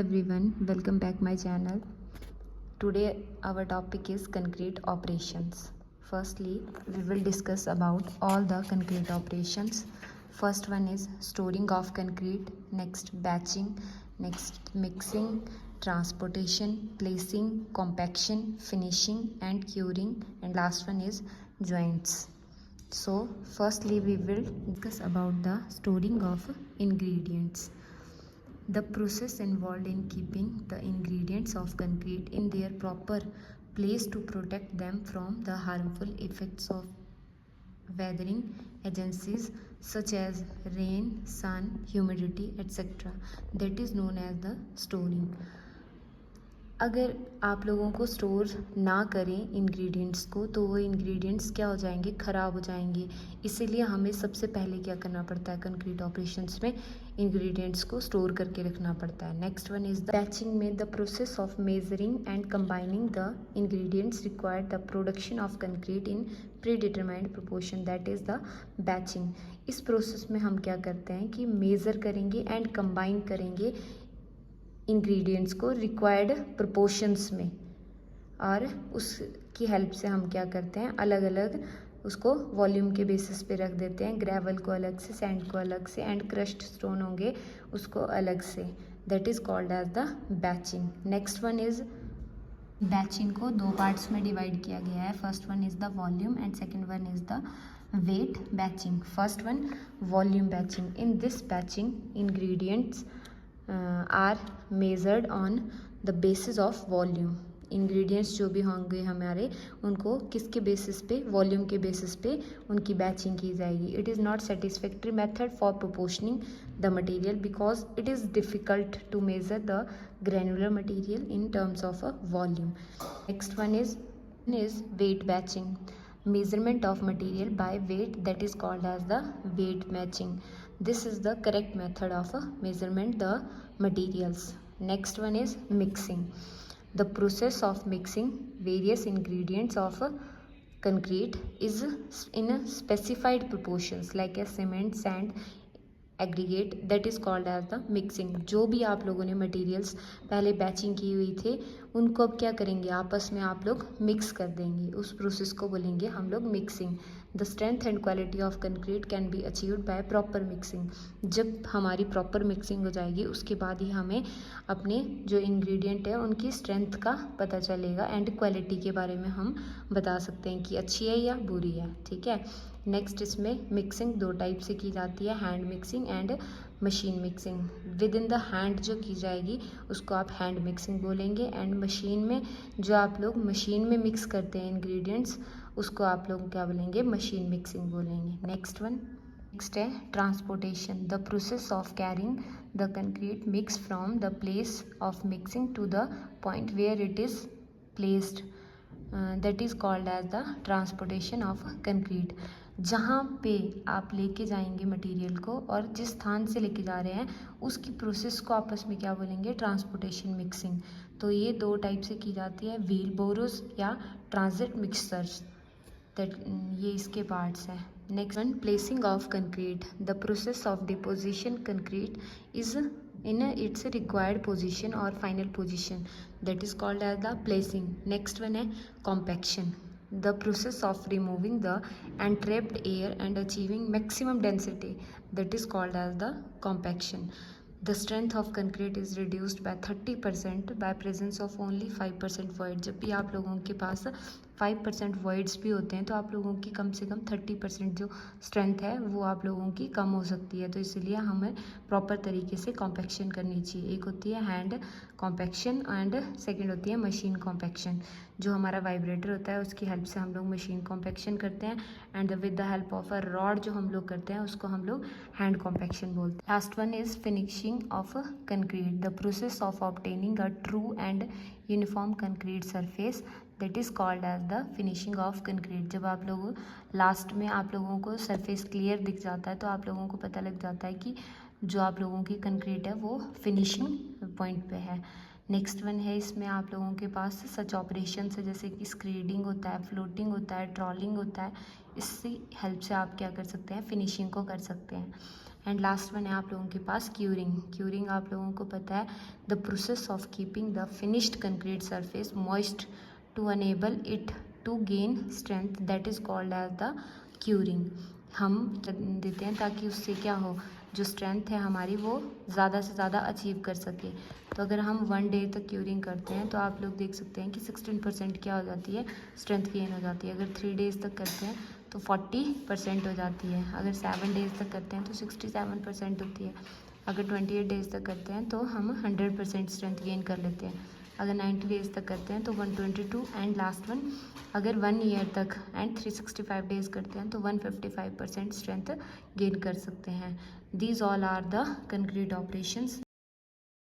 Everyone, welcome back my channel. Today our topic is concrete operations. Firstly, we will discuss about all the concrete operations. First one is storing of concrete, next batching, next mixing, transportation, placing, compaction, finishing and curing, and last one is joints. So firstly we will discuss about the storing of ingredients. The process involved in keeping the ingredients of concrete in their proper place to protect them from the harmful effects of weathering agencies such as rain, sun, humidity, etc. That is known as the storing. अगर आप लोगों को store ना करें ingredients को तो वो ingredients क्या हो जाएंगे, ख़राब हो जाएंगे. इसीलिए हमें सबसे पहले क्या करना पड़ता है कंक्रीट ऑपरेशंस में, इंग्रेडिएंट्स को स्टोर करके रखना पड़ता है. Next one is the batching में the process of measuring and combining the ingredients required the production of concrete in predetermined proportion, that is the batching. इस प्रोसेस में हम क्या करते हैं कि मेज़र करेंगे एंड कंबाइन करेंगे इंग्रेडिएंट्स को रिक्वायर्ड प्रोपोर्शंस में, और उसकी हेल्प से हम क्या करते हैं अलग अलग उसको वॉल्यूम के बेसिस पे रख देते हैं. ग्रेवल को अलग से, सैंड को अलग से, एंड क्रश्ड स्टोन होंगे उसको अलग से. That is called as the batching. Next one is batching को दो पार्ट्स में डिवाइड किया गया है. First one is the volume and second one is the weight batching. First one volume batching. In this batching ingredients are measured on the basis of volume. Ingredients जो भी होंगे हमारे उनको किसके बेसिस पे, वॉल्यूम के बेसिस पे उनकी बैचिंग की जाएगी. It is not satisfactory method for proportioning the material because it is difficult to measure the granular material in terms of a volume. Next one is weight batching. Measurement of material by weight, that is called as the weight matching. This is the correct method of measurement the materials. Next one is mixing. The process of mixing various ingredients of concrete is in a specified proportions like a cement, sand, aggregate, that is called as the mixing. जो भी आप लोगों ने materials पहले batching की हुई थे उनको अब क्या करेंगे, आपस में आप लोग मिक्स कर देंगे. उस प्रोसेस को बोलेंगे हम लोग mixing. The strength and quality of concrete can be achieved by proper mixing. जब हमारी प्रॉपर मिक्सिंग हो जाएगी उसके बाद ही हमें अपने जो इंग्रेडिएंट है उनकी स्ट्रेंथ का पता चलेगा एंड क्वालिटी के बारे में हम बता सकते हैं कि अच्छी है या बुरी है. ठीक है. नेक्स्ट इसमें मिक्सिंग दो टाइप से की जाती है, hand mixing and machine mixing. With in the hand जो की जाएगी उसको आप हैंड मिक्सिंग बोलेंगे, एंड मशीन में जो आप लोग मशीन में मिक्स करते हैं इंग्रेडिएंट्स उसको आप लोग क्या बोलेंगे, मशीन मिक्सिंग बोलेंगे. नेक्स्ट है transportation. The process of carrying the concrete mix from the place of mixing to the point where it is placed, that is called as the transportation of concrete. जहाँ पे आप लेके जाएंगे material को और जिस स्थान से लेके जा रहे हैं उसकी प्रोसेस को आपस में क्या बोलेंगे, ट्रांसपोर्टेशन मिक्सिंग. तो ये दो टाइप से की जाती है, व्हील बोरोस या ट्रांजिट मिक्सर्स. दैट ये इसके पार्ट्स हैं. Next one placing of concrete. The process of deposition concrete is in its required position or final position, that is called as the placing. Next one है compaction. The process of removing the entrapped air and achieving maximum density, that is called as the compaction. The strength of concrete is reduced by 30% by presence of only 5% void. जब भी आप लोगों के पास 5% voids भी होते हैं तो आप लोगों की कम से कम 30% जो स्ट्रेंथ है वो आप लोगों की कम हो सकती है. तो इसलिए हमें प्रॉपर तरीके से कॉम्पैक्शन करनी चाहिए. एक होती है हैंड कॉम्पैक्शन एंड सेकेंड होती है मशीन कॉम्पैक्शन. जो हमारा वाइब्रेटर होता है उसकी हेल्प से हम लोग मशीन कॉम्पैक्शन करते हैं, and with the help of a rod जो हम लोग करते हैं उसको हम लोग हैंड कॉम्पैक्शन बोलते हैं. Last one is finishing of concrete. The process of obtaining a true and uniform concrete surface, that is called as the finishing of concrete. जब आप लोग लास्ट में आप लोगों को सरफेस क्लियर दिख जाता है तो आप लोगों को पता लग जाता है कि जो आप लोगों की कंक्रीट है वो फिनिशिंग पॉइंट पे है. नेक्स्ट वन है, इसमें आप लोगों के पास सच ऑपरेशन है जैसे कि स्क्रीडिंग होता है, फ्लोटिंग होता है, ट्रॉलिंग होता है. इससे हेल्प से आप क्या कर सकते हैं, फिनिशिंग को कर सकते हैं. एंड लास्ट वन है आप लोगों के पास क्यूरिंग आप लोगों को पता है the process of keeping the finished concrete surface moist to enable it to gain strength, that is called as the curing. हम देते हैं ताकि उससे क्या हो, जो स्ट्रेंथ है हमारी वो ज़्यादा से ज़्यादा अचीव कर सके। तो अगर हम 1 डे तक क्यूरिंग करते हैं तो आप लोग देख सकते हैं कि 16% क्या हो जाती है, स्ट्रेंथ गेन हो जाती है। अगर 3 डेज़ तक करते हैं तो 40% हो जाती है। अगर 7 डेज़ तक करते हैं तो 67% होती है। अगर 28 डेज़ तक करते हैं तो हम 100% स्ट्रेंथ गेन कर लेते हैं। अगर 90 डेज़ तक करते हैं तो 122 एंड लास्ट वन अगर 1 ईयर तक एंड 365 डेज़ करते हैं तो 155% स्ट्रेंथ गेन कर सकते हैं। These all are the concrete operations.